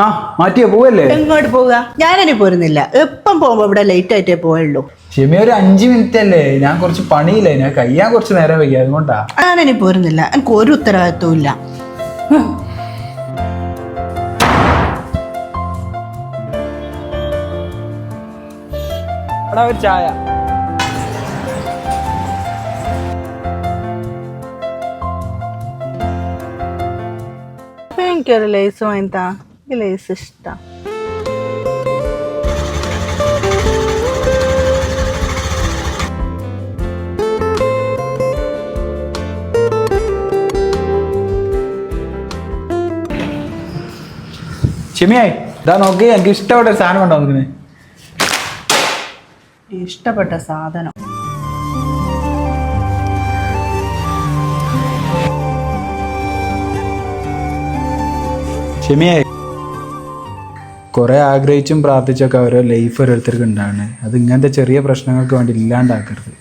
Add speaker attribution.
Speaker 1: ആ മാറ്റിയോ പോവല്ലേ?
Speaker 2: എങ്ങോട്ട് പോവുക? ഞാനിനി പോരുന്നില്ല. എപ്പം പോകുമ്പോ ഇവിടെ ലേറ്റ് ആയിട്ടേ പോയുള്ളൂ.
Speaker 1: ക്ഷമ ഒരു 5 മിനിറ്റ് അല്ലേ, ഞാൻ കുറച്ച് പണിയില്ലേ, ഞാൻ കഴിയാൻ കുറച്ച് നേരം വയ്യ, അതുകൊണ്ടാ.
Speaker 2: ഞാനിനി പോരുന്നില്ല. എനിക്ക് ഒരു ഉത്തരവാദിത്വവും ഇല്ല.
Speaker 1: ഒരു ചായ.
Speaker 2: എനിക്കൊരു ലേസ് വാങ്ങിത്താ. ഈ ലേസ് ഇഷ്ടം.
Speaker 1: ക്ഷമയായി ഇതാ നോക്കി, എനിക്ക് ഇഷ്ടപ്പെട്ട സാധനം ഉണ്ടോ നോക്കുന്നത്?
Speaker 2: ഇഷ്ടപ്പെട്ട സാധനം
Speaker 1: ക്ഷമയായി. കുറെ ആഗ്രഹിച്ചും പ്രാർത്ഥിച്ചൊക്കെ ഓരോ ലൈഫ് ഓരോരുത്തർക്ക് ഉണ്ടാവണേ. അത് ഇങ്ങനത്തെ ചെറിയ പ്രശ്നങ്ങൾക്ക് വേണ്ടി ഇല്ലാണ്ടാക്കരുത്.